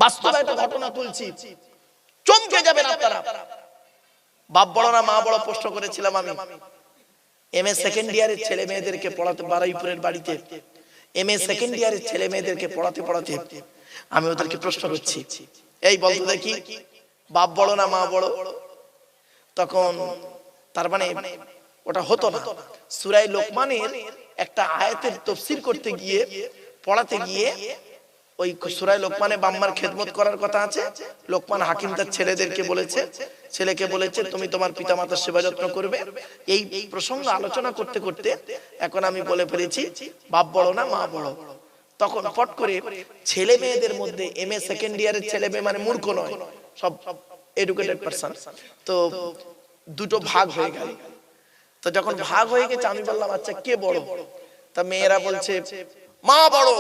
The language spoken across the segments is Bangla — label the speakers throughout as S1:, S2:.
S1: বাস্তবে একটা ঘটনা তুলছি, চমকে যাবেন আপনারা। বাপ বড় না মা বড় প্রশ্ন করেছিলাম আমি। এমএ সেকেন্ড ইয়ারের ছেলে মেয়েদেরকে পড়াতে, বারুইপুরের বাড়িতে এমএ সেকেন্ড ইয়ারের ছেলে মেয়েদেরকে পড়াতে পড়াতে আমি ওদেরকে প্রশ্ন করছি, এই বলতো দেখি বাপ বড় না মা বড়? তখন তার মানে ওটা হতো না। সূরা লোকমানের একটা আয়াতের তাফসীর করতে গিয়ে, পড়াতে গিয়ে, ওই সূরা লোকমানে বাম্মার খেদমত করার কথা আছে। লোকমান হাকিম তার ছেলেদেরকে বলেছে, ছেলেকে বলেছে তুমি তোমার পিতামাতার সেবা যত্ন করবে। এই প্রসঙ্গ আলোচনা করতে করতে এখন আমি বলে ফেলেছি বাপ বড় না মা বড়। তখন পট করে ছেলে মেয়েদের মধ্যে এমএ সেকেন্ড ইয়ারের ছেলে মেয়ে মানে মূর্খ নয়, সব এডুকেটেড পারসন, তো দুটো ভাগ হয়ে গেল। তো যখন ভাগ হয়ে গেছে আমি বললাম আচ্ছা কে বড়? তা মেয়েরা বলছে মা বড়,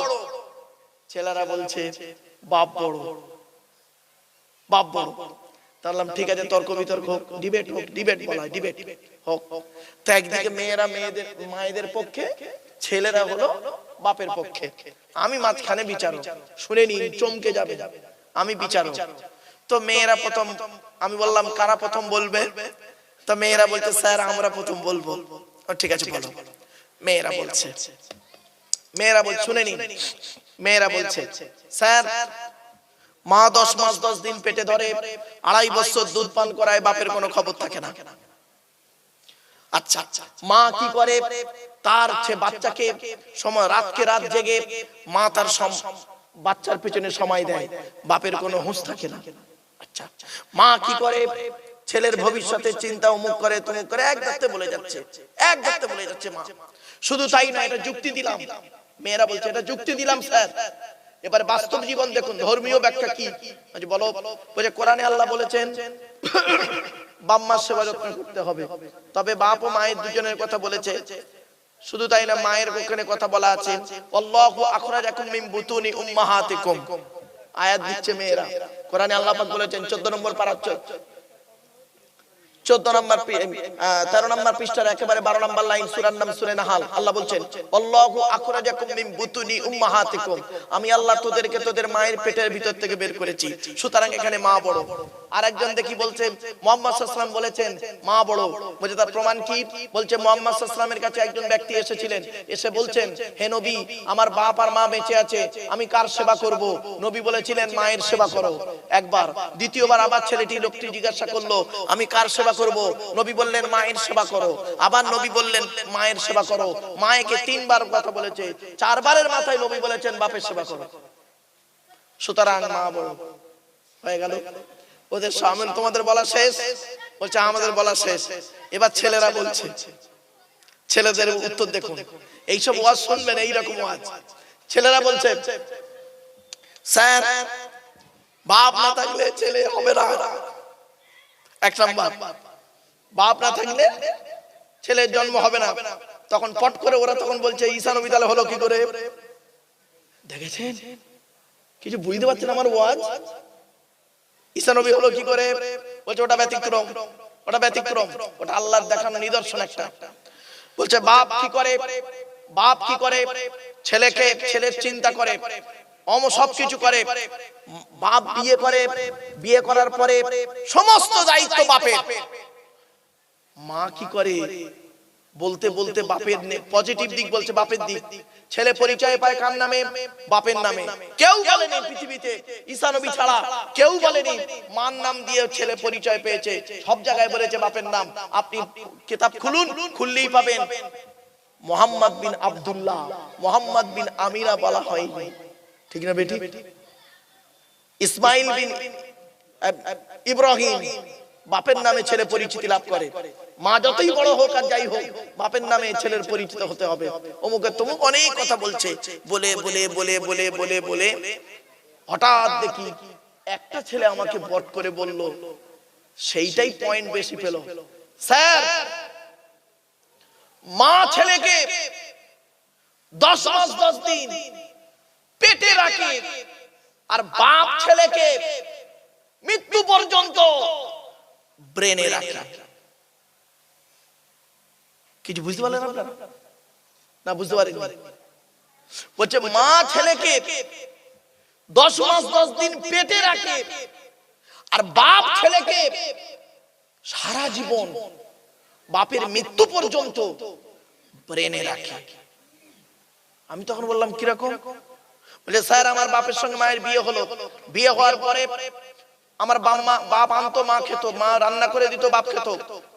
S1: ছেলেরা বলছে বাপ বড়, বাপ বড়। তাহলে ঠিক আছে, তর্ক বিতর্ক হোক, ডিবেট হোক, ডিবেট বলা হয়, ডিবেট হোক। তো একদিকে মেয়েরা মেয়েদের মায়েদের পক্ষে, ছেলেরা হলো বাপের পক্ষে, আমি মাঝখানে বিচারক। শুনে নিন, চমকে যাবে, আমি বিচারক। তো মেয়েরা প্রথম, আমি বললাম কারা প্রথম বলবে? তো মেয়েরা বলছে স্যার আমরা প্রথম বলবো। ঠিক আছে বলো। মেয়েরা বলছে, শুনে নিন, মেয়েরা বলছে স্যার মা 10 মাস 10 দিন পেটে ধরে, 2.5 বছর দুধ পান করায়, বাপের কোনো খবর থাকে না। আচ্ছা মা কি করে? তার বাচ্চাকে সময়, রাতকে রাত জেগে মা তার বাচ্চার পেছনে সময় দেয়, বাপের কোনো হুঁশ থাকে না। আচ্ছা মা কি করে? ছেলের ভবিষ্যতের চিন্তা, অমুক করে তমুক করে, এক দাঁতে বলে যাচ্ছে, এক দাঁতে বলে যাচ্ছে মা। শুধু তাই না, এটা যুক্তি দিলাম। মেয়েরা বলছে এটা যুক্তি দিলাম স্যার। এবারে বাস্তব জীবন দেখুন, ধর্মীয় ব্যাখ্যা কি বলো? বলে কোরআনে আল্লাহ বলেছেন বাপ মার সেবা যত্ন করতে হবে, তবে বাপ ও মায়ের দুজনের কথা বলেছে। শুধু তাই না, মায়ের ওখানে কথা বলা আছে আল্লাহু আখরাজাকুম মিন বুতুনি উম্মাহাতিকুম। আয়াত দিচ্ছে মেয়েরা, কোরআনে আল্লাহ পাক বলেছেন 14 নম্বর পারা, 14 নম্বর 13 নম্বর পৃষ্ঠার একেবারে 12 নম্বর লাইন, সূরার নাম সূরা নাহাল। আল্লাহ বলছেন আল্লাহু আখরাজাকুম মিন বুতুনি উম্মাহাতিকুম, আমি আল্লাহ তোদেরকে তোদের মায়ের পেটের ভিতর থেকে বের করেছি। সুতরাং এখানে মা বড়। আরেকজন দেখি বলছে মুহাম্মদ সাল্লাল্লাহু আলাইহি ওয়াসাল্লাম বলেছেন মা বড়। বলে তার প্রমাণ কি? বলছে মুহাম্মদ সাল্লাল্লাহু আলাইহি ওয়াসাল্লামের কাছে একজন ব্যক্তি এসেছিলেন, এসে বলছেন হে নবী আমার বাপ আর মা বেঁচে আছে, আমি কার সেবা করব? নবী বলেছিলেন মায়ের সেবা করো একবার। দ্বিতীয়বার আবার ছেলেটি, লোকটি জিজ্ঞাসা করলো আমি কার সেবা করব? নবী বললেন মায়ের সেবা করো। আবার নবী বললেন মায়ের সেবা করো। মায়েকে 3 বার কথা বলেছে, 4 বারের মাথায় নবী বলেছেন বাপের সেবা করো। সুতরাং মা বড় হয়ে গেল। ওদের সামনে তোমাদের বলা শেষ? বলছে আমাদের বলা শেষ। এবার ছেলেরা বলছে, ছেলেদের উত্তর দেখুন। এইসব ওয়াজ শুনবেন, এইরকম ওয়াজ। ছেলেরা বলছে স্যার বাপ না থাকলে ছেলে হবে না। 1 নাম্বার, বাপ না থাকলে ছেলের জন্ম হবে না। তখন পট করে ওরা তখন বলছে ঈসা নবী তাহলে হলো কি করে? দেখেছেন, কিছু বুঝতে পারছেন আমার ওয়াজ? ঈসা নবী হলো কি করে? বলছে ওটা ব্যতিক্রম, ওটা ব্যতিক্রম, ওটা আল্লাহর দেখানো নিদর্শন একটা। বলছে বাপ কি করে? বাপ কি করে? ছেলেকে, ছেলের চিন্তা করে, সবকিছু করে। বাপ বিয়ে করে, বিয়ে করার পরে সমস্ত দায়িত্ব বাপের। মা কি করে? বলতে বলতে বাপের পজিটিভ দিক বলছে, বাপের দিক। ছেলে পরিচয় পায় কার নামে? বাপের নামে। কেউ বলেনি পৃথিবীতে ঈসা নবী ছাড়া, কেউ বলেনি মার নাম দিয়ে ছেলে পরিচয় পেয়েছে। সব জায়গায় বলেছে বাপের নাম। আপনি কিতাব খুলুন, খুললেই পাবেন মুহাম্মদ বিন আব্দুল্লাহ, মুহাম্মদ বিন আমিনা বলা হয়নি, ঠিক না বেটি? ইসমাইল বিন ইব্রাহিম, বাপের নামে ছেলে পরিচিতি লাভ করে। মা যতই বড় হোক আর যাই হোক, বাপের নামে ছেলের পরিচিত হতে হবে। অমুকে তমুক অনেক কথা বলছে, বলে বলে বলে বলে বলে বলে হঠাৎ দেখি একটা ছেলে আমাকে বট করে বলল, সেইটাই পয়েন্ট বেশি পেল। স্যার মা ছেলেকে 10 মাস 10 দিন পেটে রাখে, আর বাপ ছেলেকে মৃত্যু পর্যন্ত ব্রেনে রাখে। কিছু বুঝতে পারলেন আপনারা? না বুঝতে পারেন? বলছে মা ছেলেকে 10 মাস 10 দিন পেটে রাখে, আর বাপ ছেলেকে সারা জীবন বাপের মৃত্যু পর্যন্ত ব্রেনে রাখে। আমি তখন বললাম কিরকম? বলে স্যার আমার বাপের সঙ্গে মায়ের বিয়ে হলো, বিয়ে হওয়ার পরে আমার বাপ আনতো, মা খেত, মা রান্না করে দিত, বাপ খেত,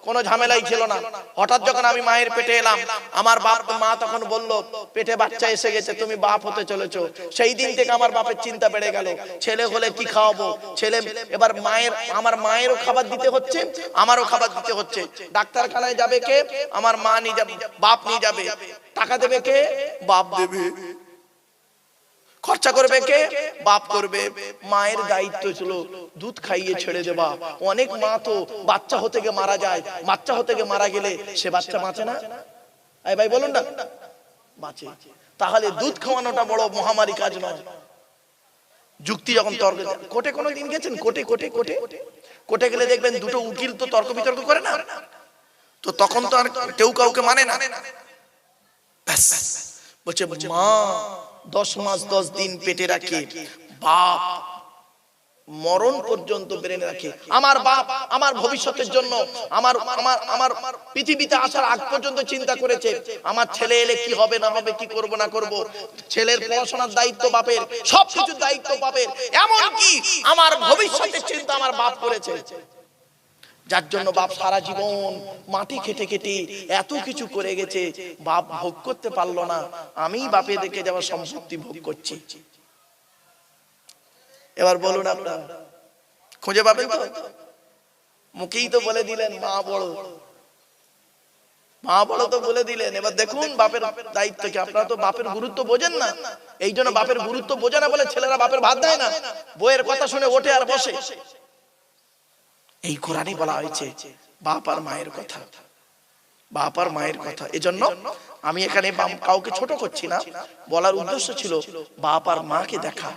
S1: কোনো ঝামেলাই ছিল না। হঠাৎ যখন আমি মায়ের পেটে এলাম, আমার মা তখন বলল পেটে বাচ্চা এসে গেছে, তুমি বাপ হতে চলেছো। সেই দিন থেকে আমার বাপের চিন্তা বেড়ে গেল, ছেলে হলে কি খাওয়াবো, ছেলে এবার আমার মায়েরও খাবার দিতে হচ্ছে, আমারও খাবার দিতে হচ্ছে। ডাক্তারখানায় যাবে কে? আমার মা নিয়ে যাবে, বাপ নিয়ে যাবে। টাকা দেবে কে? বাপ দেবে। খরচা করবে কে? বাপ করবে। মায়ের দায়িত্ব ছিল দুধ খাইয়ে ছেড়ে দেবা। অনেক মা তো বাচ্চা হতে গিয়ে মারা যায়, বাচ্চা হতে গিয়ে মারা গেলে সে বাচ্চা বাঁচে না। এই ভাই বলুন না, বাঁচে। তাহলে দুধ খাওয়ানোটা বড় মহামারী কাজ নয়। যুক্তি যখন তর্ক, কোর্টে কোনো দিন গেছেন? কোর্টে গেলে দেখবেন দুটো উকিল তো তর্ক বিতর্ক করে না, তো তখন তো আর কেউ কাউকে মানে না। ব্যাস বলছে মা 10 মাস 10 দিন পেটে রাখে, বাপ মরণ পর্যন্ত ব্রেনে রাখে। আমার বাপ আমার ভবিষ্যতের জন্য, আমার আমার আমার পৃথিবীতে আসার আগ পর্যন্ত চিন্তা করেছে, আমার ছেলে এলে কি হবে না হবে, কি করব না করব। ছেলের পড়াশোনার দায়িত্ব বাপের, সবকিছু দায়িত্ব বাপের, এমন কি আমার ভবিষ্যতের চিন্তা আমার বাপ করেছে। যার জন্য বাপ সারা জীবন মাটি খেটে খেটে এত কিছু করে গেছে, বাপ ভোগ করতে পারলো না, আমি বাপে দেখে যাওয়া সম্পত্তি ভোগ করছি। এবার বলুন আপনারা খুঁজে পাবেন তো? মুখেই তো বলে দিলেন মা বড়, মা বড় তো বলে দিলেন। এবার দেখুন বাপের দায়িত্ব কি। আপনারা তো বাপের গুরুত্ব বোঝেন না, এই জন্য বাপের গুরুত্ব বোঝে না বলে ছেলেরা বাপের ভাত দেয় না, বইয়ের কথা শুনে ওঠে আর বসে। এই কোরআনে বলা হয়েছে বাপ আর মায়ের কথা, বাপ আর মায়ের কথা। এজন্য আমি এখানে কাউকে ছোট করছি না, বলার উদ্দেশ্য ছিল বাপ আর মাকে দেখা।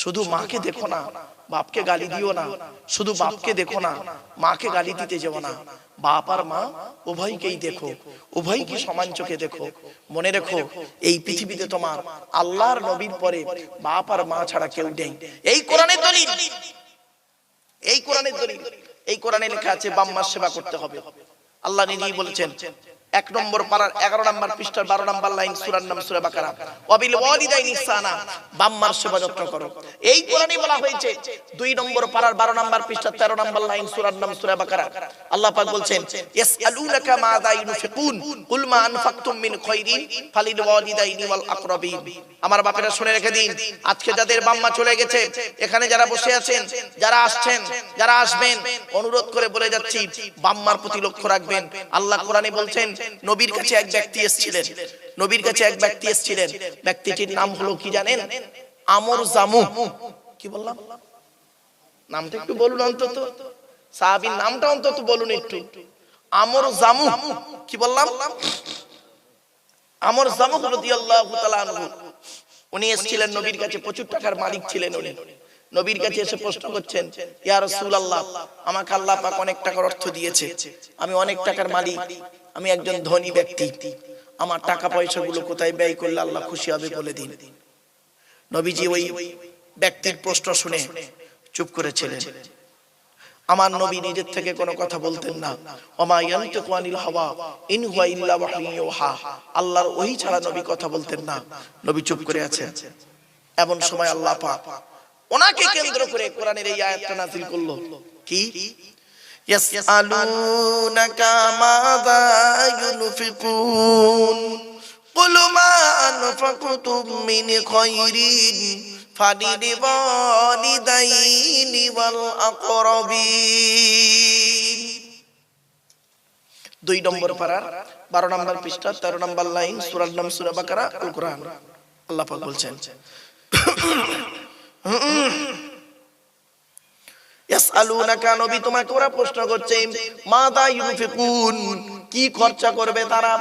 S1: শুধু মাকে দেখো না, বাপকে গালি দিও না। শুধু বাপকে দেখো না, মাকে গালি দিতে যেও না। বাপ আর মা উভয়কেই দেখো, উভয়কে সমান চোখে দেখো। মনে রেখো এই পৃথিবীতে তোমার আল্লাহর নবীর পরে বাপ আর মা ছাড়া কেউ নেই। এই কোরআনের দলিল, এই কোরআনের দলিল। এই কোরআনে লেখা আছে বাপ মার সেবা করতে হবে। আল্লাহ নিজেই বলেছেন 1 নম্বর পারার 11 নম্বর পৃষ্ঠার 12 নম্বর লাইন, সূরার নাম সূরা বাকারা, ওয়াবিল ওয়ালিদাইনি ইহসানা, বাপ মার সেবা যত্ন করো। এই কোরআনে বলা হয়েছে 2 নম্বর পারার 12 নম্বর পৃষ্ঠার 13 নম্বর লাইন, সূরার নাম সূরা বাকারা। আল্লাহ পাক বলছেন ইয়াসআলুনাকা মাযা ইউনফিকুন কুল মা আনফাকতুম মিন খায়রিন ফালিল ওয়ালিদাইনি ওয়াল আকরাবিন। আমার বাপেরা শুনে রেখে দিন, আজকে যাদের বাপ মা চলে গেছে, এখানে যারা বসে আছেন, যারা আসছেন, যারা আসবেন, অনুরোধ করে বলে যাচ্ছি বাপ মার প্রতি লক্ষ্য রাখবেন। আল্লাহ কোরআনে বলছেন নবীর কাছে এক ব্যক্তি এসেছিলেন, নবীর কাছে এক ব্যক্তি এসেছিলেন, ব্যক্তিটির নাম হলো কি জানেন? আমর জামু। কি বললাম? নামটা একটু বলুন অন্তত, সাহাবীর নামটা অন্তত বলুন একটু। আমর জামু। কি বললাম? আমর জামু রাদিয়াল্লাহু তাআলা আনহু। উনি এসেছিলেন নবীর কাছে, প্রচুর টাকার মালিক ছিলেন উনি। নবীর কাছে এসে প্রশ্ন করছেন, ইয়া রাসূলুল্লাহ, আমাকে আল্লাহ পাক অনেক টাকার অর্থ দিয়েছে, আমি অনেক টাকার মালিক, আমি একজন ধনী ব্যক্তি, আমার টাকা পয়সাগুলো কোথায় ব্যয় করলে আল্লাহ খুশি হবে বলে দিন। নবীজি ওই ব্যক্তির প্রশ্ন শুনে চুপ করেছিলেন। আমার নবী নিজের থেকে কোনো কথা বলতেন না। ওমা ইয়ানতিকু আনিল হাওয়া ইন হুয়া ইল্লা ওয়াহয়ুন ইউহা। আল্লাহর ওহী ছাড়া নবী কথা বলতেন না। নবী চুপ করে আছেন। এমন সময় আল্লাহ পাক ওনাকে কেন্দ্র করে কোরআনের এই আয়াতটা নাযিল করলো। কি? ইয়াসআলুনাকা মাযা ইউনফিকুন কুল মা আনফাকতুম মিন খায়রিন ফালিল ওয়ালিদাইনি ওয়াল আকরাবিন। 2 নম্বর পারা 12 নম্বর পৃষ্ঠা 13 নম্বর লাইন, সূরার নাম সূরা বাকারা, আল কোরআন। আল্লাহ পাক বলছেন ইয়াসআলুনাকা, নবী তোমাকে ওরা প্রশ্ন করছে, মাযা ইউনফিকুন, কি খরচা করবে তারা।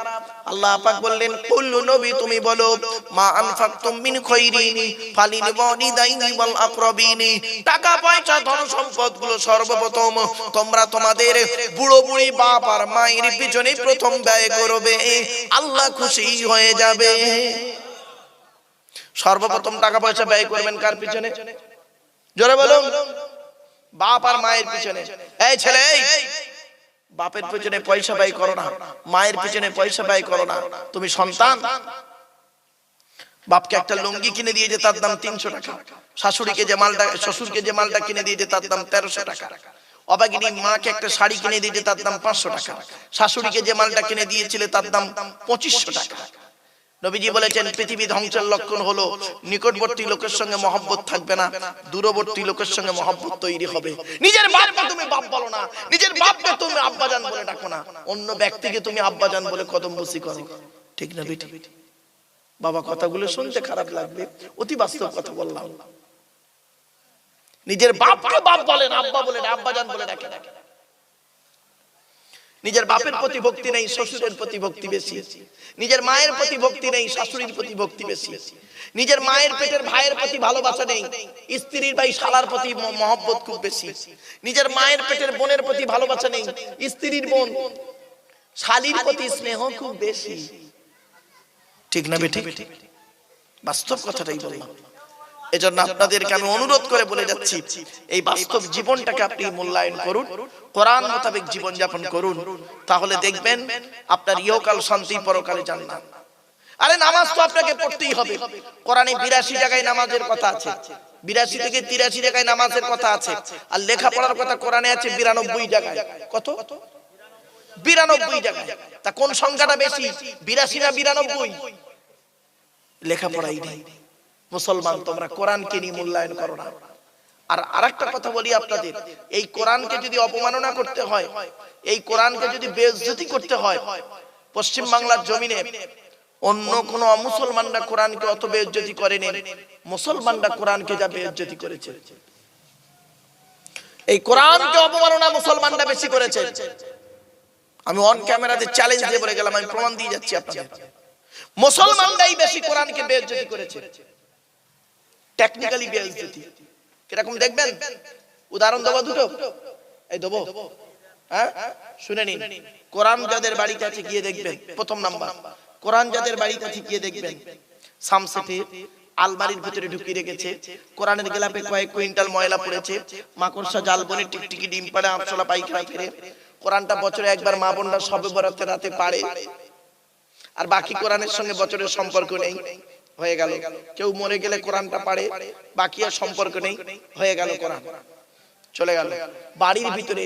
S1: আল্লাহ পাক বললেন কুল, নবী তুমি বলো, মা আনফাকতুম মিন খায়রিন ফালিল ওয়ালিদাইনি ওয়াল আকরাবিন, টাকা পয়সা ধন সম্পদ গুলো সর্বপ্রথম তোমরা তোমাদের বুড়ো বুড়ি বাপ আর মায়ের পিছনে প্রথম ব্যয় করবে, আল্লাহ খুশি হয়ে যাবে। সর্বপ্রথম টাকা পয়সা ব্যয় করবেন কার পিছনে? জোরে বলুন। বাপ আর মায়ের পিছনে। এই ছেলে, এই বাপের পিছনে পয়সা ব্যয় করো না, মায়ের পিছনে পয়সা ব্যয় করো না। তুমি সন্তান, বাপকে একটা লুঙ্গি কিনে দিয়েছে তার দাম 300 টাকা, শাশুড়িকে যে মালটা, শ্বশুরকে যে মালটা কিনে দিয়েছে তার দাম 1300 টাকা, অবাগিনী মাকে একটা শাড়ি কিনে দিয়েছে তার দাম 500 টাকা, শাশুড়িকে যে মালটা কিনে দিয়েছিল তার দাম 2500 টাকা। নবীজি বলেছেন পৃথিবী ধ্বংসের লক্ষণ হলো নিকটবর্তী লোকের সঙ্গে মহব্বত থাকবে না, দূরবর্তী লোকের সঙ্গে মহব্বত তৈরি হবে। নিজের বাপকে তুমি বাপ বলো না, নিজের বাপকে তুমি আব্বাজান বলে ডাকো না, অন্য ব্যক্তিকে তুমি আব্বাজান বলে কদমবুসি করো। ঠিক না বেটি? বাবা, কথাগুলো শুনতে খারাপ লাগবে, অতি বাস্তব কথা বললাম। নিজের বাপকে বাপ বলেন, আব্বা বলে না, আব্বাজান বলে ডাকে। নিজের বাপের প্রতি ভক্তি নেই, শ্বশুরের প্রতি ভক্তি বেশি। নিজের মায়ের প্রতি ভক্তি নেই, শাশুড়ির প্রতি ভক্তি বেশি। নিজের মায়ের পেটের ভাইয়ের প্রতি ভালোবাসা নেই, স্ত্রীর ভাই শালার প্রতি মহব্বত খুব বেশি। নিজের মায়ের পেটের বোনের প্রতি ভালোবাসা নেই, স্ত্রীর বোন শালীর প্রতি স্নেহ খুব বেশি। ঠিক না বেটি? বাস্তব কথাটাই বললাম। এজন্য আপনাদেরকে আমি অনুরোধ করে বলে যাচ্ছি, এই বাস্তব জীবনটাকে আপনি মূল্যায়ন করুন, কোরআন মোতাবেক জীবন যাপন করুন, তাহলে দেখবেন আপনার ইহকাল শান্তি, পরকালে জান্নাত। আরে নামাজ তো আপনাকে পড়তেই হবে। কোরআনে 82 জায়গায় নামাজের কথা আছে, 82 থেকে 83 জায়গায় নামাজের কথা আছে। আর লেখাপড়ার কথা কোরআনে আছে 92 জায়গায়। কত? 92 জায়গায়। তা কোন সংখ্যাটা বেশি, 82 না 92? লেখাপড়াই নেই। মুসলমান, তোমরা কোরআনকে নিয়ে মূল্যায়ন করো না। আর আরেকটা কথা বলি আপনাদের, এই কোরআনকে যদি অপমাননা করতে হয়, এই কোরআনকে যদি বেইজ্জতি করতে হয়, পশ্চিম বাংলার জমিনে অন্য কোন মুসলমানরা কোরআনকে অত বেইজ্জতি করেনি, মুসলমানরা কোরআনকে যা বেইজ্জতি করেছে। এই কোরআনকে অপমাননা মুসলমানরা বেশি করেছে। আমি অন ক্যামেরাতে চ্যালেঞ্জ দিয়ে বলে গেলাম, আমি প্রমাণ দিয়ে যাচ্ছি আপনাদের, মুসলমানরাই বেশি কোরআনকে বেইজ্জতি করেছে। টেকনিক্যালি বেইজ্জতি কিরকম দেখবেন, উদাহরণ দেবো দুটো, এই দেবো, হ্যাঁ শুনে নিন। কোরআন যাদের বাড়িতে আছে গিয়ে দেখবেন, প্রথম নাম্বার, কোরআন যাদের বাড়িতে আছে গিয়ে দেখবেন সামসেটে আলমারির ভিতরে ঢুকিয়ে রেখেছে, কোরআনের গেলাপে কয়েক কুইন্টাল ময়লা পড়েছে, মাকড়সা জাল বনে টিকটিকি ডিম পাড়ে, আরশোলা পায়খানা ফেরে। কোরআনটা বছরে একবার মা বোনরা সবে বরাতে রাতে পাড়ে, আর বাকি কোরআনের সঙ্গে বছরের সম্পর্ক নেই, হয়ে গেল। কেউ মরে গেলে কোরআনটা পাড়ে, বাকি আর সম্পর্ক নেই, হয়ে গেল কোরআন, চলে গেল। বাড়ির ভিতরে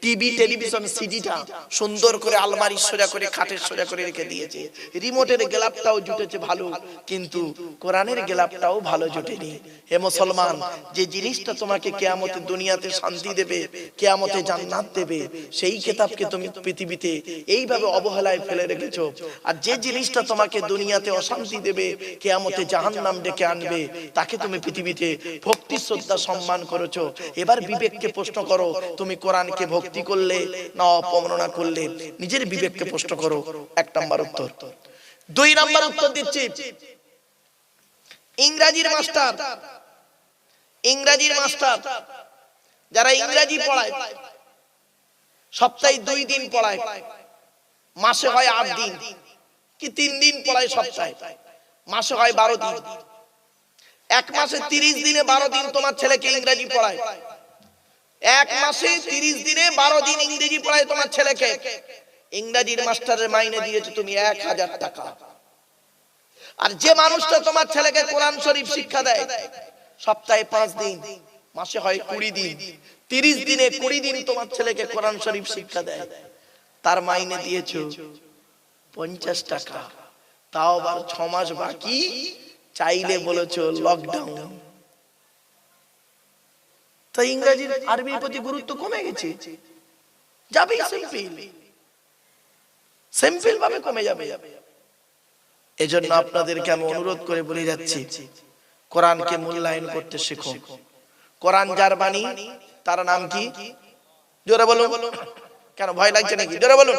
S1: টিভি, টেলিভিশন, সিডিটা সুন্দর করে আলমারি সোজা করে, খাটের সোজা করে রেখে দিয়েছে। রিমোটের গেলাপটাও জুটেছে ভালো, কিন্তু কোরআনের গেলাপটাও ভালো জুটেনি। হে মুসলমান, যে জিনিসটা তোমাকে কিয়ামতে দুনিয়াতে শান্তি দেবে, কিয়ামতে জান্নাত দেবে, সেই কিতাবকে তুমি পৃথিবীতে এইভাবে অবহেলায় ফেলে রেখেছো। আর যে জিনিসটা তোমাকে দুনিয়াতে অশান্তি দেবে, কিয়ামতে জাহান্নাম ডেকে আনবে, তাকে তুমি পৃথিবীতে ভক্তি, শ্রদ্ধা, সম্মান করেছো। এবার বিবেককে প্রশ্ন করো, তুমি কোরআনকে ভক্তি করলে না অপমাননা করলে? নিজের বিবেককে প্রশ্ন করো। 1 নাম্বার উত্তর। 2 নাম্বার উত্তর দিচ্ছি, ইংরেজির মাস্টার, ইংরেজির মাস্টার যারা ইংরেজি পড়ায়, সপ্তাহে 2 দিন পড়ায়, মাসে হয় 8 দিন কি 3 দিন পড়ায়, সপ্তাহে মাসে হয় 12 দিন। 1 মাসে 30 দিনে 12 দিন তোমার ছেলেকে ইংরেজি পড়ায়। 1 মাসে 30 দিনে 12 দিন ইংরেজি পড়ায় তোমার ছেলেকে। ইংরেজির মাস্টারের মাইনে দিয়েছো তুমি 1000 টাকা। আর যে মানুষটা তোমার ছেলেকে কোরআন শরীফ শিক্ষা দেয়, সপ্তাহে 5 দিন, মাসে হয় 20 দিন, 30 দিনে 20 দিন তোমার ছেলেকে কোরআন শরীফ শিক্ষা দেয়, তার মাইনে দিয়েছো 50 টাকা। তাও আবার 6 মাস বাকি, চাইলে বলেছো লকডাউন। তাই ইংরেজির, আরবির প্রতি গুরুত্ব কমে গেছে, যাবে সিম্পল ভাবে কমে যাবে। এজন্য আপনাদেরকে আমি অনুরোধ করে বলে যাচ্ছি, কোরআনকে মূল্যায়ন করতে শেখো। কোরআন যার বাণী, তার নাম কি? জোরে বলুন। কেন ভয় লাগছে নাকি? জোরে বলুন।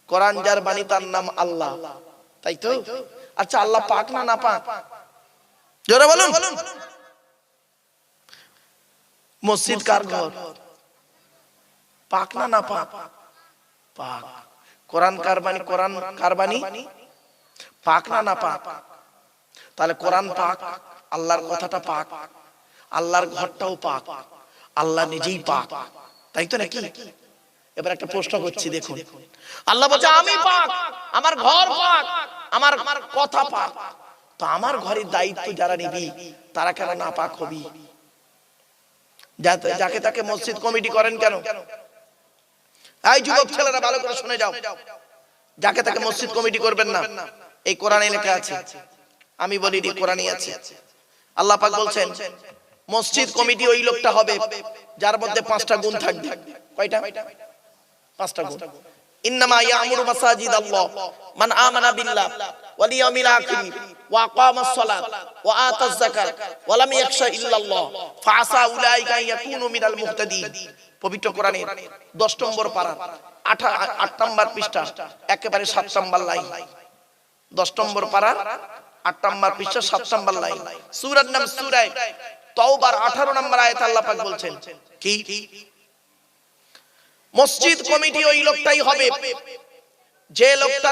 S1: কোরআন যার বাণী, তার নাম আল্লাহ, তাই তো? আচ্ছা, আল্লাহ পাক না না পাক? জোরে বলুন। মসজিদ কার ঘর? পাক না না পাক? পাক। কোরআন কার বাণী? কোরআন কার বাণী? পাক না না পাক? তাহলে কোরআন পাক, আল্লাহর কথাটা পাক, আল্লাহর ঘরটাও পাক, আল্লাহ নিজেই পাক, তাই তো নাকি? এবার একটা প্রশ্ন করছি, দেখুন, আল্লাহ বলছে আমি পাক, আমার ঘর পাক, আমার কথা পাক, তো আমার ঘরের দায়িত্ব যারা নিবি তারা কেন না পাক হবি? যাকে তাকে মসজিদ কমিটি করেন কেন? এই যুবক ছেলেরা ভালো করে শুনে যাও, যাকে তাকে মসজিদ কমিটি করবেন না, এই কোরআনে লেখা আছে, আমি বলি কোরআনই আছে। আল্লাহ পাক বলছেন মসজিদ কমিটি ওই লোকটা হবে যার মধ্যে 5টা গুণ থাকবে। কয়টা? 5টা গুণ। ইন্নামা ইয়ামুরু মাসাজিদাল্লাহ মান আমানা বিল্লাহ ওয়াল ইয়াউমিল আখির ওয়া আকামাস সালাত ওয়া আতাজ যাকাত ওয়া লাম ইয়াখশা ইল্লাল্লাহ ফাআসা উলাইকা ইয়াকুনু মিনাল মুহতাদিন। পবিত্র কোরআনের 10 নম্বর পারা 8 নম্বর পৃষ্ঠা একেবারে 7 নম্বর লাইন। 10 নম্বর পারা 8 নম্বর পৃষ্ঠা 7 নম্বর লাইন। সূরার নাম সূরা তাওবার 18 নম্বর আয়াতে আল্লাহ পাক বলছেন কি? মসজিদ কমিটি ওই লোকটাই হবে যে লোকটা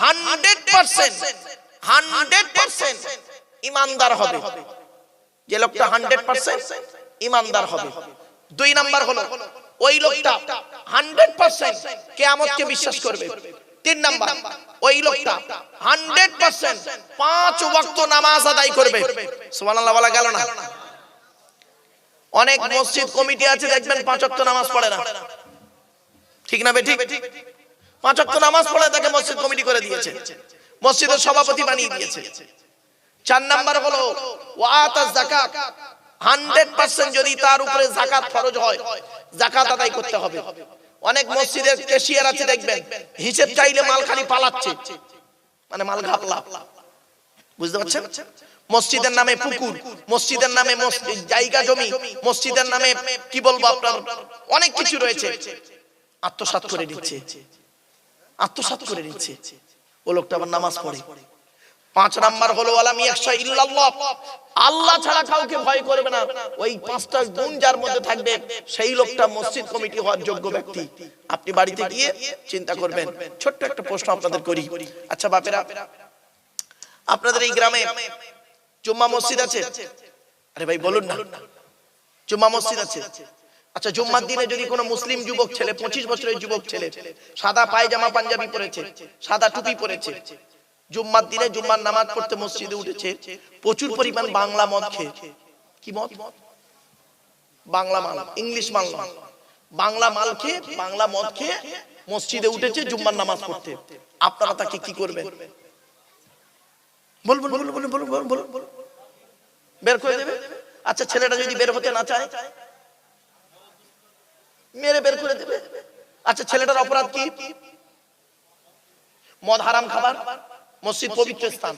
S1: 100% ঈমানদার হবে, যে লোকটা 100% ঈমানদার হবে। 2 নাম্বার হলো ওই লোকটা 100% কিয়ামতকে বিশ্বাস করবে। 3 নাম্বার ওই লোকটা 100% 5 ওয়াক্ত নামাজ আদায় করবে। সুবহানাল্লাহ বলা গেল না? অনেক মসজিদ কমিটি আছে দেখবেন 5 ওয়াক্ত নামাজ পড়ে না, ঠিক না বেঠিক? 5 ওয়াক্ত নামাজ পড়ে তাকে মসজিদ কমিটি করে দিয়েছে, মসজিদের সভাপতি বানিয়ে দিয়েছে। 4 নাম্বার হলো ওয়াতাজ যাকাত, 100% যদি তার উপরে যাকাত ফরজ হয় যাকাত আদায় করতে হবে। অনেক মসজিদের ক্যাশিয়ার আছে দেখবেন হিসাব চাইলে মাল খালি পালাচ্ছে, মানে মাল ঘাপলা, বুঝতে পারছেন? মসজিদের নামে পুকুর, মসজিদের নামে জায়গা জমি, মসজিদের নামে কি বলবো আপনার অনেক কিছু রয়েছে, আত্মসাৎ করে নিচ্ছে, আত্মসাৎ করে নিচ্ছে। ও লোকটা আবার নামাজ পড়ে। 5 নাম্বার হলো ওয়ালাম ইয়াখশা ইল্লাল্লাহ, আল্লাহ ছাড়া কাউকে ভয় করবে না। ওই 5টা গুণ যার মধ্যে থাকবে সেই লোকটা মসজিদ কমিটি হওয়ার যোগ্য ব্যক্তি। আপনি বাড়িতে গিয়ে চিন্তা করবেন। ছোট্ট একটা প্রশ্ন আপনাদের করি, আচ্ছা বাপেরা, আপনাদের এই গ্রামে জুম্মা মসজিদ আছে? আরে ভাই বলুন না, জুম্মা মসজিদ আছে? আচ্ছা জুম্মার দিনে যদি কোনো মুসলিম যুবক ছেলে, 25 বছরের যুবক ছেলে, সাদা পায়জামা পাঞ্জাবি পরেছে, সাদা টুপি পরেছে, জুম্মার দিনে জুম্মার নামাজ পড়তে মসজিদে উঠেছে, প্রচুর পরিমাণ বাংলা মদ খেয়ে, কি মদ? বাংলা মাল, ইংলিশ মাল নয়, বাংলা মাল খেয়ে, বাংলা মদ খেয়ে মসজিদে উঠেছে জুম্মার নামাজ পড়তে, আপনারা তাকে কি করবেন? বলুন বলুন বলুন বলুন বলুন বলুন, বের করে দেবে? আচ্ছা ছেলেটা যদি বের হতে না চায়, মেরে বের করে দেবে। আচ্ছা ছেলেটার অপরাধ কি? মদ হারাম খাবার, মসজিদ পবিত্র স্থান,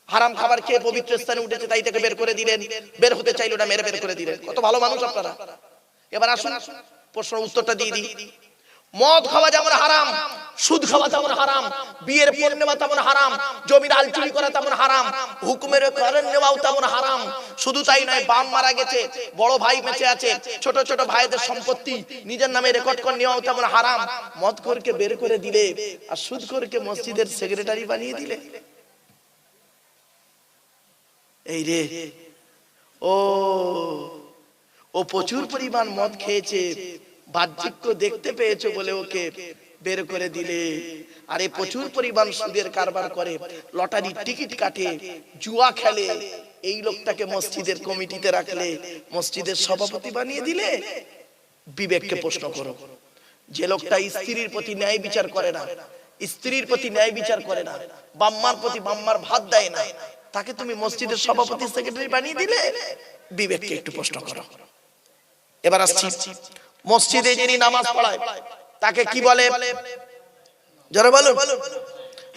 S1: হারাম খাবার খেয়ে পবিত্র স্থানে উঠেছে, তাই তাকে বের করে দিলেন। বের হতে চাইলো না, মেরে বের করে দিলেন। কত ভালো মানুষ আপনারা। এবার আসুন প্রশ্নের উত্তরটা দিয়ে দিই। মদ খাওয়া যেমন হারাম, সুদ খাওয়া তেমন হারাম, বিয়ের পণ নেওয়া তেমন হারাম, জমির আল চুরি করা তেমন হারাম, হুকুমের কারণ নেওয়াও তেমন হারাম। শুধু তাই নয়, বাপ মারা গেছে, বড় ভাই বেঁচে আছে, ছোট ছোট ভাইদের সম্পত্তি নিজের নামে রেকর্ড করে নেওয়াও তেমন হারাম। মদখোরকে বের করে দিলে আর সুদখোরকে মসজিদের সেক্রেটারি বানিয়ে দিলে। এই রে, ও প্রচুর পরিমাণ মদ খেয়েছে, বাহ্যিক দেখতে পেয়েছো বলে ওকে বের করে দিলে। আরে প্রচুর পরিমাণ সুদের কারবার করে, লটারি টিকিট কাটে, জুয়া খেলে, এই লোকটাকে মসজিদের কমিটিতে রাখলে, মসজিদের সভাপতি বানিয়ে দিলে। বিবেককে প্রশ্ন করো, যে লোকটা স্ত্রীর প্রতি ন্যায় বিচার করে না, স্ত্রীর প্রতি ন্যায় বিচার করে না, বাম্মার প্রতি বাম্মার ভাত দেয় না, তাকে তুমি মসজিদের সভাপতি সেক্রেটারি বানিয়ে দিলে। বিবেককে একটু প্রশ্ন করো। এবার আসছি, মসজিদে যিনি নামাজ পড়ায় তাকে কি বলে? যারা বলুন,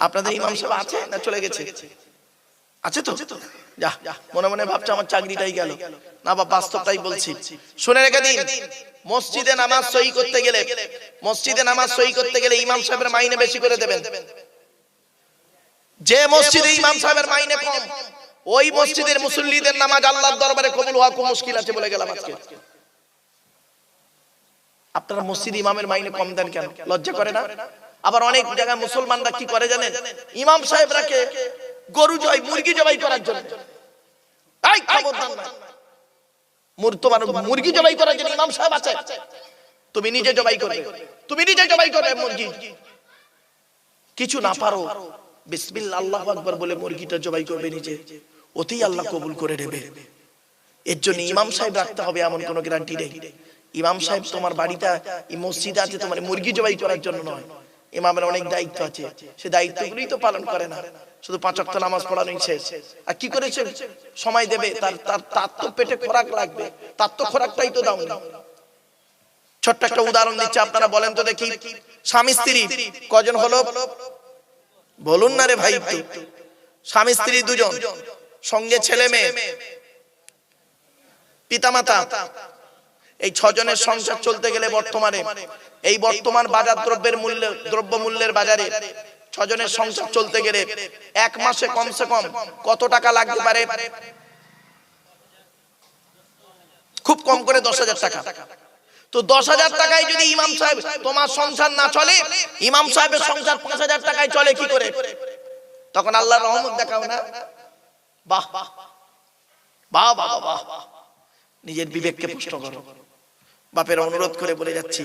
S1: আপনাদের ইমাম সাহেব আছে না চলে গেছে? আছে তো? যা, মনে মনে ভাবছে আমার চাকরিটাই গেল না, বা বাস্তবটাই বলছি, শুনে রেখে দিন। মসজিদে নামাজ সহি করতে গেলে, মসজিদে নামাজ সহি করতে গেলে ইমাম সাহেবের মাইনে বেশি করে দেবেন। যে মসজিদে ইমাম সাহেবের মাইনে কম, ওই মসজিদের মুসল্লিদের নামাজ আল্লাহর দরবারে কবুল হওয়া খুব মুশকিল আছে বলে গেলাম আজকে। আপনারা মসজিদ ইমামের মাইনে কম দেন কেন? লজ্জা করে না? আবার অনেক জায়গায় মুসলমানরা কি করে জানেন? ইমাম সাহেবরাকে গরু জবাই, মুরগি জবাই করার জন্য। এই খবরদার না, তোমার মুরগি জবাই করার জন্য ইমাম সাহেব আছে? তুমি নিজে জবাই করবে, তুমি নিজে জবাই করবে মুরগি। কিছু না পারো, বিসমিল্লাহ আল্লাহু আকবার বলে মুরগিটা জবাই করবে নিজে, ওতেই আল্লাহ কবুল করে নেবে। এর জন্য ইমাম সাহেব রাখতে হবে এমন কোনো গ্যারান্টি নেই। ইমাম সাহেব তোমার বাড়িতে মসজিদে আছে তোমার মুরগি জবাই করার জন্য নয়। ইমামের অনেক দায়িত্ব আছে, সে দায়িত্বগুলোই তো পালন করে না, শুধু 5 ওয়াক্ত নামাজ পড়ানোই শেষ। আর কি করেছে সময় দেবে? তার তো পেটে খোরাক লাগবে, তার তো খোরাকটাই তো দাও না। ছোট্ট একটা উদাহরণ দিচ্ছি, আপনারা বলেন তো দেখি, স্বামী স্ত্রী কজন হলো? বলুন না রে ভাই। স্বামী স্ত্রী দুজন, সঙ্গে ছেলে মেয়ে, পিতামাতা, এই 6 জনের সংসার চলতে গেলে বর্তমানে এই বর্তমান বাজার দ্রব্য মূল্যের বাজারে 6 জনের সংসার চলতে গেলে এক মাসে কমসে কম কত টাকা লাগতে পারে? খুব কম করে 10,000 টাকা। তো 10,000 টাকায় যদি ইমাম সাহেব তোমার সংসার না চলে, ইমাম সাহেবের সংসার 5,000 টাকায় চলে কি করে? তখন আল্লাহর রহমত দেখাও না? বাহ বাহ বাহ বাহ বাহ। নিজের বিবেককে প্রশ্ন করো। বাপের অনুরোধ করে বলে যাচ্ছি,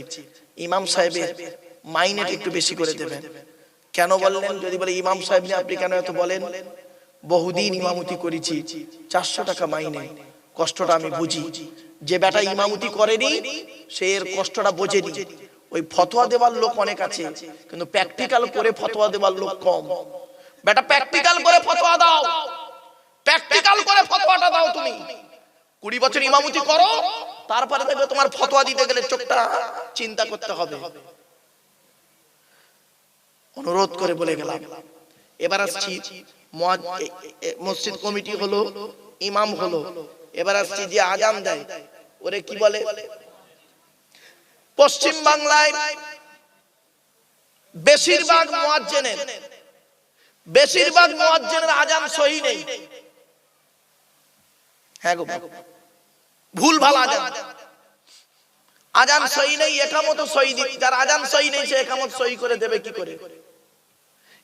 S1: ইমাম সাহেবের মাইনেটা একটু বেশি করে দেবেন। কেন বললেন? যদি বলে ইমাম সাহেব নিয়ে আপনি কেন এত বলেন? বহুদিন ইমামতি করেছি, 400 টাকা মাইনে, কষ্টটা আমি বুঝি। যে বেটা ইমামতি করেনি সে এর কষ্টটা বোঝেনি। ওই ফতোয়া দেওয়ার লোক অনেক আছে, কিন্তু প্র্যাকটিক্যাল করে ফতোয়া দেওয়ার লোক কম। বেটা প্র্যাকটিক্যাল করে ফতোয়া দাও, প্র্যাকটিক্যাল করে ফতোয়াটা দাও। তুমি 20 বছর ইমামতি করো, তারপরে দেখবে তোমার ফতোয়া দিতে গেলে চোখটা চিন্তা করতে হবে। অনুরোধ করে বলে গেলাম। এবার আসছি, মসজিদ কমিটি হলো, ইমাম হলো, এবার আসছি যে আজান দেয়, ওরে কি বলে? পশ্চিম বাংলায় বেশিরভাগ মুয়াজ্জিনের আজান সহি নেই। হ্যাঁ গো, ভুল ভাল আজান সহি নেই, একামত সহি নেই। যার আজান সহি নেই সে একামত সহি করে দেবে কি করে?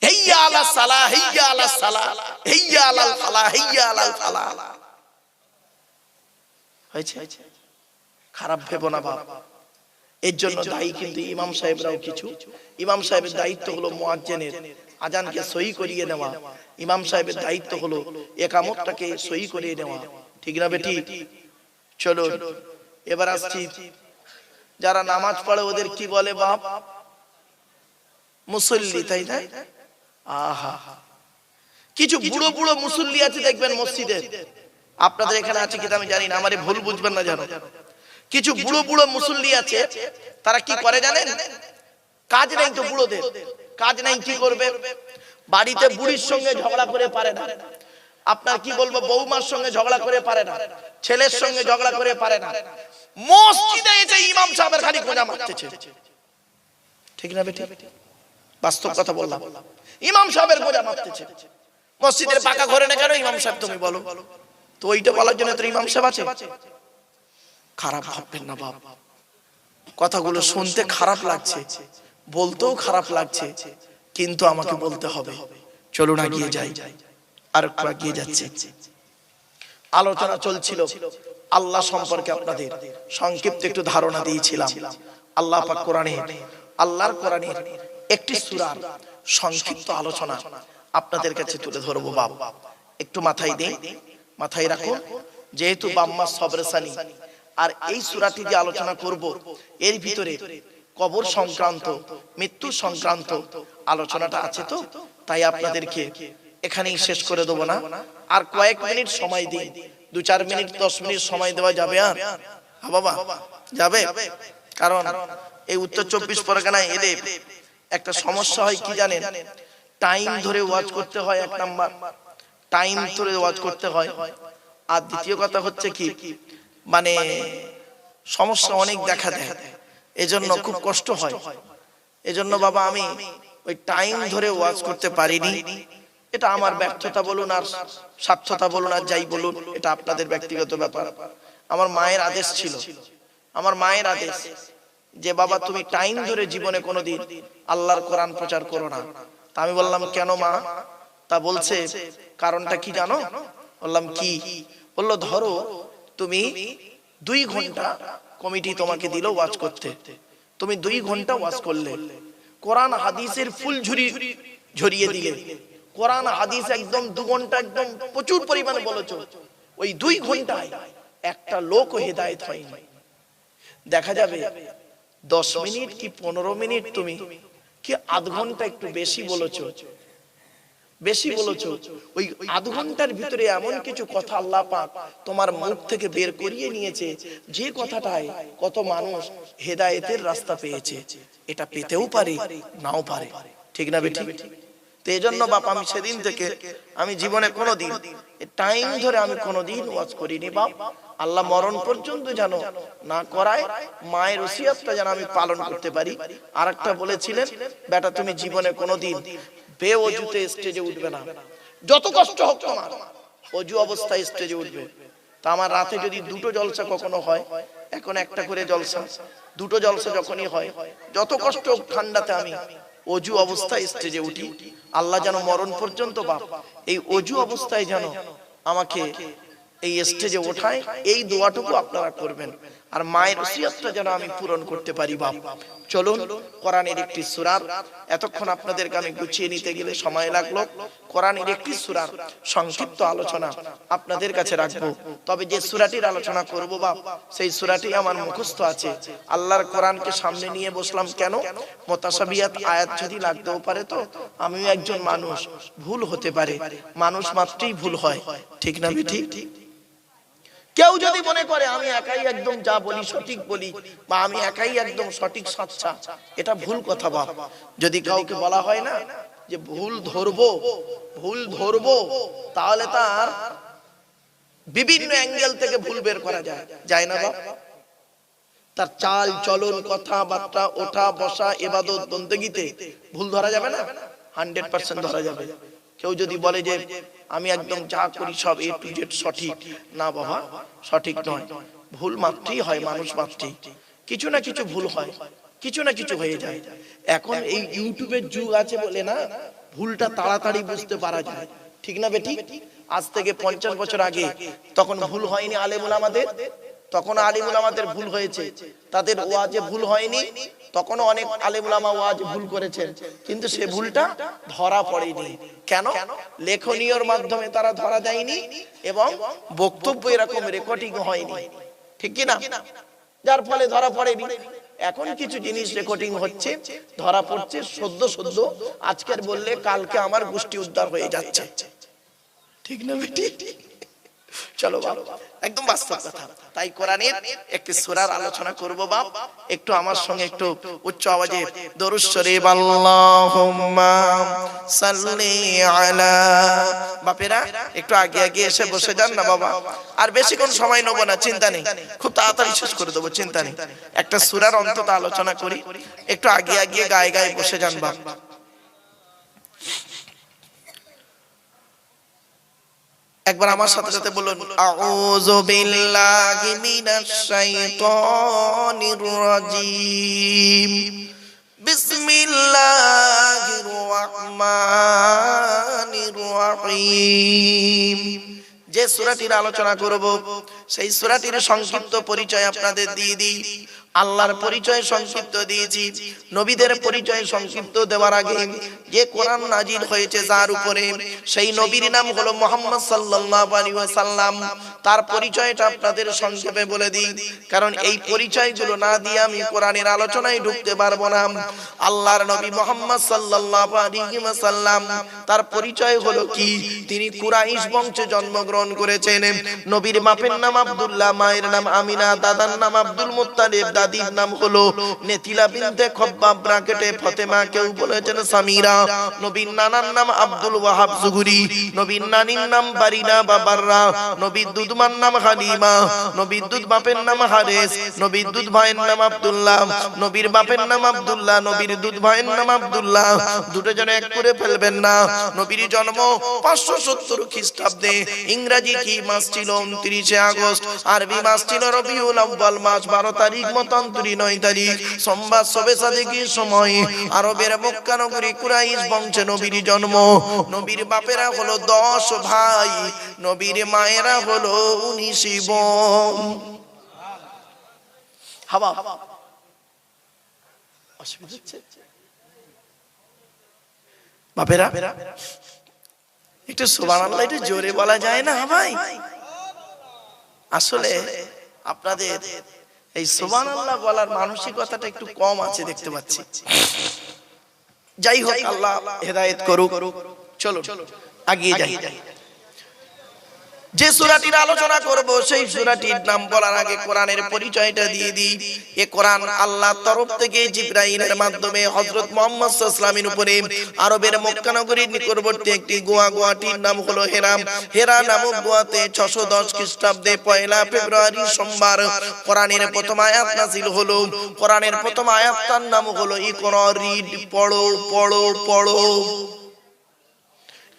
S1: হাইয়া আলাস সালাহ, হাইয়া আলাস সালাহ, হাইয়া আলাল ফালাহ, হাইয়া আলাল ফালাহ। হয়েছে? খারাপ ভেবো না বাপ। এর জন্য দায়ী কিন্তু ইমাম সাহেবরাও কিছু। ইমাম সাহেবের দায়িত্ব হলো মুয়াজ্জিনের আজানকে সহি করিয়ে নেওয়া, ইমাম সাহেবের দায়িত্ব হলো একামতটাকে সহি করিয়ে নেওয়া। ঠিক না বেটি? চলো এবার আসছি, যারা নামাজ পড়ে ওদের কি বলে বাপ? মুসল্লি, তাই না? আহা, কিছু বুড়ো বুড়ো মুসল্লি আছে দেখবেন মসজিদে, আপনাদের এখানে আছে কিনা আমি জানি না, আমারে ভুল বুঝবেন না জানো। কিছু বুড়ো বুড়ো মুসল্লি আছে, তারা কি করে জানেন? কাজ নেই তো বুড়োদের, কাজ নেই, কি করবে? বাড়িতে বুড়ির সঙ্গে ঝগড়া করে পারে না, আপনার কি বলবো, বৌমার সঙ্গে ঝগড়া করে পারে না, ছেলের সঙ্গে ঝগড়া করে পারে না, মসজিদে এসে ইমাম সাহেবের খালি গোজা মারতেছে। ঠিক না বেটি? বাস্তব কথা বললাম, ইমাম সাহেবের গোজা মারতেছে। মসজিদের পাকা ঘরে না কেন ইমাম সাহেব তুমি বলো তো? ওইটা বলার জন্য তো ইমাম সাহেব আছে। খারাপ ভাববেন না বাপ, কথাগুলো শুনতে খারাপ লাগছে, বলতেও খারাপ লাগছে, কিন্তু আমাকে বলতে হবে। চলুন এগিয়ে যাই, আর একটু এগিয়ে যাচ্ছে। আলোচনা চলছিল আল্লাহ সম্পর্কে, আপনাদের সংক্ষিপ্ত একটু ধারণা দিয়েছিলাম। আল্লাহ পাক কোরআনে, আল্লাহর কোরআনের একটি সূরার সংক্ষিপ্ত আলোচনা আপনাদের কাছে তুলে ধরবো বাবা। একটু মাথায় দিন, মাথায় রাখুন, যেহেতু বাম্মা সবরেসানি, আর এই সূরাটি যে আলোচনা করব এর ভিতরে কবর সংক্রান্ত, মৃত্যু সংক্রান্ত আলোচনাটা আছে, তো তাই আপনাদেরকে এখানেই শেষ করে দেবো না, আর কয়েক মিনিট সময় দিন, 2-4 মিনিট 10 মিনিট সময় দেওয়া যাবে? আর বাবা যাবে? কারণ এই উত্তর 24 পরগনায় এলে একটা সমস্যা হয় কি জানেন? টাইম ধরে ওয়াজ করতে হয়, এক নাম্বার টাইম ধরে ওয়াজ করতে হয়, আর দ্বিতীয় কথা হচ্ছে কি, মানে সমস্যা অনেক দেখা দেয়, এজন্য খুব কষ্ট হয়। এজন্য বাবা আমি ওই টাইম ধরে ওয়াজ করতে পারিনি। এটা আমার ব্যর্থতা বলুন আর স্বার্থতা বলুন আর যাই বলুন, এটা আপনাদের ব্যক্তিগত ব্যাপার। আমার মায়ের আদেশ ছিল, আমার মায়ের আদেশ যে বাবা তুমি টাইম ধরে জীবনে কোনোদিন আল্লাহর কোরআন প্রচার করো না। তা আমি বললাম কেন মা? তা বলছে কারণটা কি জানো? বললাম কি? বললো ধরো তুমি 2 ঘন্টা কমিটি তোমাকে দিল ওয়াজ করতে, তুমি 2 ঘন্টা ওয়াজ করলে, কোরআন হাদিসের ফুল ঝরিয়ে দিলে, কোরআন হাদিস একদম 2 ঘন্টা একদম প্রচুর পরিমাণে বলেছো, ওই 2 ঘন্টায় একটা লোক হেদায়েত হয়নি। দেখা যাবে 10 মিনিট কি 15 মিনিট তুমি কি আধ ঘন্টা একটু বেশি বলেছো, ওই আধ ঘন্টার ভিতরে এমন কিছু কথা আল্লাহ পাক তোমার মুখ থেকে বের করিয়ে নিয়েছে, যে কথাটায় কত মানুষ হেদায়েতের রাস্তা পেয়েছে। এটা পেতেও পারে, নাও পারে, ঠিক না বেটি? তো এজন্য বাপ আমি সেদিন থেকে আমি জীবনে কোনোদিন টাইম ধরে আমি কোনোদিন ওয়াজ করিনি বাপ। আল্লাহ মরণ পর্যন্ত যেন না করায়, মায়ের ওসিয়তটা যেন আমি পালন করতে পারি। আর একটা বলেছিলেন, বেটা তুমি জীবনে কোনোদিন বেওজুতে স্টেজে উঠবে না, যত কষ্ট হোক তোমার, অজু অবস্থায় স্টেজে উঠবে। তা আমার রাতে যদি 2টো জলসা কখনো হয়, এখন একটা করে জলসা, 2টো জলসা যখনই হয়, যত কষ্ট হোক ঠান্ডাতে আমি অজু অবস্থায় স্টেজে উঠি। আল্লাহ যেন মরণ পর্যন্ত বাপ এই অজু অবস্থায় যেন আমাকে এই স্টেজে ওঠায়, এই দোয়াটুকু আপনারা করবেন। আর মায়ের ওসিয়তটা যেন আমি পূরণ করতে পারি বাপ। চলুন কোরআনের একটি সূরার, এতক্ষণ আপনাদেরকে আমি গুছিয়ে নিতে গেলে সময় লাগলো। কোরআনের একটি সূরার সংক্ষিপ্ত আলোচনা আপনাদের কাছে রাখবো। তবে যে সূরাটির আলোচনা করব বাপ, সেই সূরাটি আমার মুখস্থ আছে। আল্লাহর কোরআনকে সামনে নিয়ে বসলাম কেন? মুতাশাবিহাত আয়াত যদি লাগতেও পারে, তো আমিও একজন মানুষ, ভুল হতে পারে, মানুষ মাত্রই ভুল হয়, ঠিক না বেঠিক? কেউ যদি মনে করে আমি একাই একদম যা বলি সঠিক বলি, বা আমি একাই একদম সঠিক সাচ্চা, এটা ভুল কথা বাপ। যদি কাউকে বলা হয় না যে ভুল ধরবো, তাহলে তার বিভিন্ন অ্যাঙ্গেল থেকে ভুল বের করা যায় না বাপ? তার চাল চলন, কথাবার্তা, ওঠা বসা, ইবাদত বন্দেগীতে ভুল ধরা যাবে না? 100% ধরা যাবে। কেউ যদি বলে যে আমি একদম যা করি সব A to Z সঠিক, না বাবা, সঠিক নয়, ভুল মাত্রই হয়, মানুষ মাত্রই কিছু না কিছু ভুল হয়, কিছু না কিছু হয়ে যায়। এখন এই ইউটিউবের যুগ আছে বলে না, ভুলটা তাড়াতাড়ি বুঝতে পারা যায়, ঠিক না বেটি? আজ থেকে 50 বছর আগে তখন ভুল হয়নি আলেমুল আমাদের, তখন আলেমুল আমাদের ভুল হয়েছে, তাদের ওয়াজে ভুল হয়নি, তখনও অনেক আলেমুল আমা ওয়াজে ভুল করেছেন, কিন্তু সে ভুলটা ধরা পড়েনি। কেন? লেখনীয়র মাধ্যমে তারা ধরা দেয়নি, এবং বক্তব্য এরকম রেকর্ডিং হয়নি, ঠিক কি না? যার ফলে ধরা পড়েনি। এখন কিছু জিনিস রেকর্ডিং হচ্ছে, ধরা পড়ছে সদ্য, আজকের বললে কালকে আমার গোষ্ঠী উদ্ধার হয়ে যাচ্ছে, ঠিক না বেটি? চলো বাপ, একদম বাস্তব কথা। তাই কোরআনের একটি সূরার আলোচনা করব বাপ। একটু আমার সঙ্গে একটু উচ্চ আওয়াজে দরুদ শরীফ, আল্লাহুম্মা সাল্লি আলা। বাপেরা একটু আগে এসে বসে যান না বাবা, আর বেশিক্ষণ সময় নেব না, চিন্তা নেই, খুব তাড়াতাড়ি শেষ করে দেবো, চিন্তা নেই। একটা সূরার অন্তত আলোচনা করি, একটু আগে গায়ে বসে যান বাপ। একবার আমার সাথে বলুন, আউযু বিল্লাহি মিনাশ শাইতানির রাজীম, বিসমিল্লাহির রাহমানির রহিম। যে সূরাটির আলোচনা করব, সেই সূরাটির সংক্ষিপ্ত পরিচয় আপনাদের দিয়ে দিই। আল্লাহর পরিচয় সংক্ষিপ্ত দিয়েছি, নবীদের পরিচয় সংক্ষিপ্ত দেওয়ার আগে যে কোরআন নাজিল হয়েছে যার উপরে, সেই নবীর নাম হলো মুহাম্মদ সাল্লাল্লাহু আলাইহি ওয়াসাল্লাম। তার পরিচয়টা আপনাদের সংক্ষেপে বলে দিই, কারণ এই পরিচয়গুলো না দিয়ে আমি কোরআনের আলোচনায় ঢুকতে পারবো না। আল্লাহর নবী মুহাম্মদ সাল্লাল্লাহু আলাইহি ওয়াসাল্লাম, তার পরিচয় হলো কি? তিনি কুরাইশ বংশে জন্মগ্রহণ করেছেন। নবীর বাপের নাম আব্দুল্লাহ, মায়ের নাম আমিনা, দাদার নাম আব্দুল মুত্তালিব, দাদির নাম হলো নেতিলা বিনতে খব্বাব ব্রাকেটে ফাতেমা, কেউ বলেছেন সামিরা। নবীর নানার নাম আব্দুল ওয়াহাব জুহরি, নবীর নানির নাম বারিনা বা বাররা, নবীর দুধমার নাম হালিমা, নবীর দুধ বাপের নাম হারেস, নবীর দুধ ভাইয়ের নাম আব্দুল্লাহ, নবীর বাপের নাম আব্দুল্লাহ, নবীর দুধ ভাইয়ের নাম আব্দুল্লাহ, দুটো জন এক করে ফেলবেন না। নবীর জন্ম 570 খ্রিস্টাব্দে, ইংরেজি কি মাস ছিল 29 আগস্ট, আরবি মাস ছিল রবিউল আউয়াল মাস 12 তারিখ মতো গণতন্ত্রী 9 তারিখ সোমবার শবে সাদেকের সময় আরবের মক্কা নগরী কুরাইশ বংশে নবীর জন্ম। নবীর বাপেরা হলো 10 ভাই, নবীর মায়েরা হলো 19 বোন। হাওয়া অসুবিধা হচ্ছে বাপেরা? একটু সুবহানাল্লাহ একটু জোরে বলা যায় না ভাই? আসলে আপনাদের এই সুবহানাল্লাহ বলার মানসিকতাটা একটু কম আছে দেখতে পাচ্ছি। যাই হোক, আল্লাহ হেদায়েত করুক। চলো এগিয়ে যাই। যে সূরাটির আলোচনা করব সেই সূরাটির নাম বলার আগে কোরআনের পরিচয়টা দিয়ে দিই। এই কোরআন আল্লাহর তরফ থেকে জিবরাইলের মাধ্যমে হযরত মুহাম্মদ সাল্লাল্লাহু আলাইহি ওয়াসাল্লামের উপরে আরবের মক্কা নগরীর নিকটবর্তী একটি গোয়াটির নাম হলো হেরা। হেরা নামক গোয়াতে 610 খ্রিস্টাব্দে 1 ফেব্রুয়ারি সোমবার কোরআনের প্রথম আয়াত নাযিল হলো। কোরআনের প্রথম আয়াতটার নাম হলো ইকরা, রিড, পড়ো পড়ো পড়ো।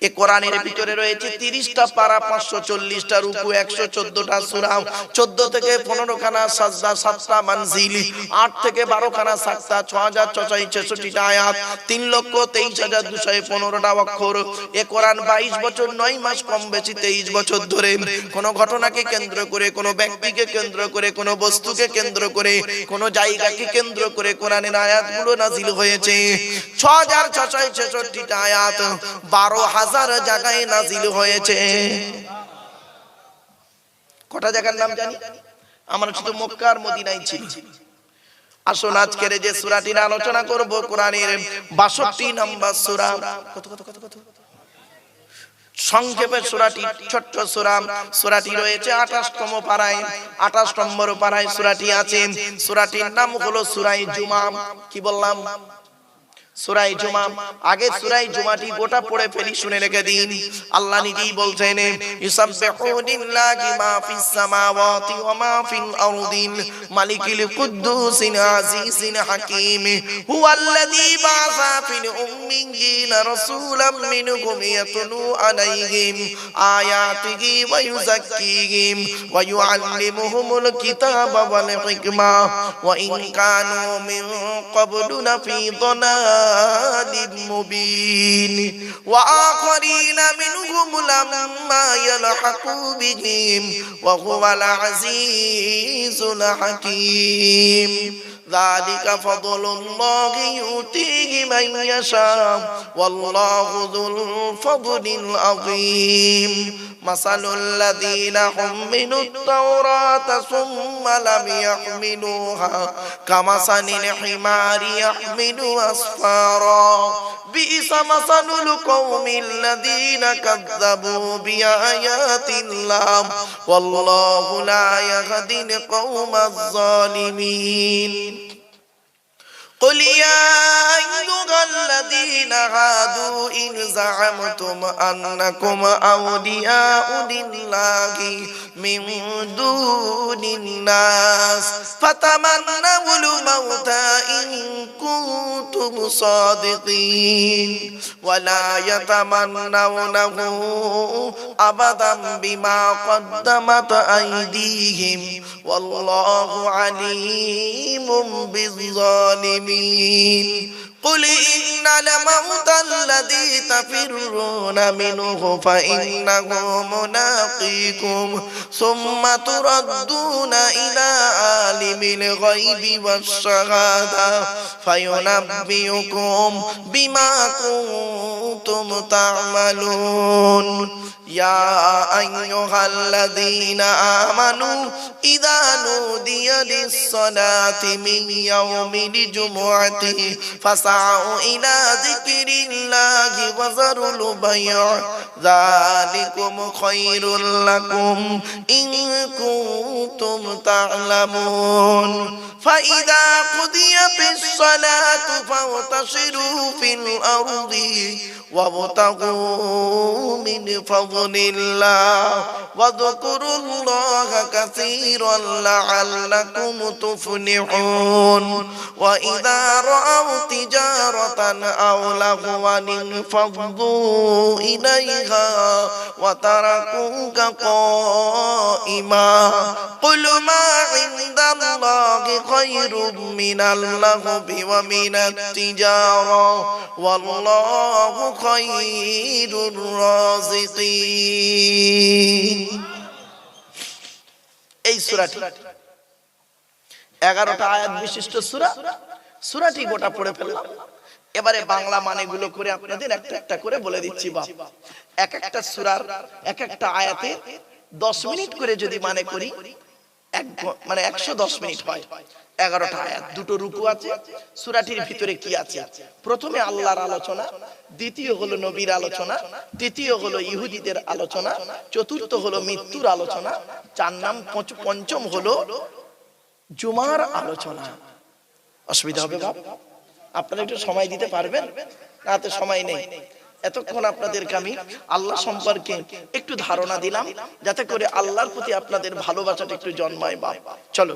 S1: এই কোরআনের ভিতরে রয়েছে 30টা পারা, 540টা রুকু, 114টা সূরা, 14 থেকে 15 খানা সাজদা, 7টা মানজিল, 8 থেকে 12 খানা সাজদা, 6466টা আয়াত, 3,23,215টা অক্ষর। এই কোরআন 22 বছর 9 মাস কম বেশি 23 বছর ধরে কোন ঘটনাকে কেন্দ্র করে, কোন ব্যক্তিকে কেন্দ্র করে, কোন বস্তুকে কেন্দ্র করে, কোন জায়গাকে কেন্দ্র করে কোরআনের আয়াতগুলো নাযিল হয়েছে। 6666টা আয়াত 12,000 জায়গায় নাযিল হয়েছে। কটা জায়গার নাম জানি? আমরা শুধু মক্কা আর মদিনায় ছিল। আসুন আজকের যে সূরাটির আলোচনা করব কোরআনের 62 নম্বর সূরা। কত কত কত কত সংক্ষেপে সূরাটি ছোট্ট সূরা। সূরাটি রয়েছে 28তম পারায়, 28 নম্বর পারায় সূরাটি আছে। সূরাটির নাম হলো সূরা জুমা। কি বললাম? সূরা জুমা। আগে সূরা জুমাটি গোটা পড়ে ফেলি, শুনে রেখে দিন। আল্লাহ নিজেই বলছেন, ইউসাববিহু লিল্লাহি মা ফিস সামাওয়াতি ওয়া মা ফিল আরদিল মালিকিল কুদ্দুসিল আজিজিল হাকীম হুয়াল্লাযী বা'আসা ফিল উম্মিয়িনা রাসূলাম মিনহুম ইয়াতলু আলাইহিম আয়াতিহি ওয়া ইউযাক্কিহিম ওয়া ইউআল্লিমুহুমুল কিতাবা ওয়াল হিকমা ওয়া ইন কানু মিন ক্বাবলু লাফী দালাল مبين وآخرين منهم لما يلحقوا بهم وهو العزيز الحكيم ذلك فضل الله يؤتيه من يشاء والله ذو الفضل العظيم مثل الذين حملوا التوراة ثم لم يحملوها كمثل الحمار يحمل أسفارا بئس مثل القوم الذين كذبوا بآيات الله والله لا يهدي القوم الظالمين قل يا أيها الذين هادوا إن زعمتم أنكم أولياء لله من دون الناس فتمنوا الموت إن كنتم صادقين ولا يتمنونه أبدا بما قدمت أيديهم والله عليم بالظالمين قل إن الموت الذي تفرون منه فإنه ملاقيكم ثم تردون إلى عالم الغيب والشهادة فينبئكم بما كنتم تعملون يا أيها الذين آمنوا إذا نودي للصلاة من يوم الجمعة فاسعوا إلى ذكر الله وذروا البيع ذلكم خير لكم إن كنتم تعلمون فإذا قضيت الصلاة فانتشروا في الأرض وابتغوا من فضل الله واذكروا الله كثيرا لعلكم تفلحون وإذا رأوا تجارة তিজারাতান আও লাহওয়ান ফাদু ইলাইহা ওয়া তারাকুকা কাইমা কুল মা ইনদাল্লাহি খায়রুম মিনাল লাহবি ওয়া মিনাত তিজারা ওয়াল্লাহু খায়রুর রাযিকিন। এই সূরাটি 11টা আয়াত বিশিষ্ট সূরা। সূরাটি গোটা পড়ে ফেললাম। এবারে বাংলা মানেগুলো করে আপনাদের একটা একটা করে বলে দিচ্ছি। বাপ, এক একটা সূরার এক একটা আয়াতে 10 মিনিট করে যদি মানে করি, মানে 110 মিনিট হয়। 11টা আয়াত, দুটো রুকু আছে। সূরাটির ভিতরে কি আছে? প্রথমে আল্লাহর আলোচনা, দ্বিতীয় হলো নবীর আলোচনা, তৃতীয় হলো ইহুদিদের আলোচনা, চতুর্থ হলো মৃত্যুর আলোচনা, পঞ্চম হলো জুমার আলোচনা। অসুবিধা হবে বাপ? আপনারা একটু সময় দিতে পারবেন? রাতে সময় নেই। এতক্ষণ আপনাদেরকে আমি আল্লাহ সম্পর্কে একটু ধারণা দিলাম, যাতে করে আল্লাহর প্রতি আপনাদের ভালোবাসাটা একটু জন্মায়। বাপ চলো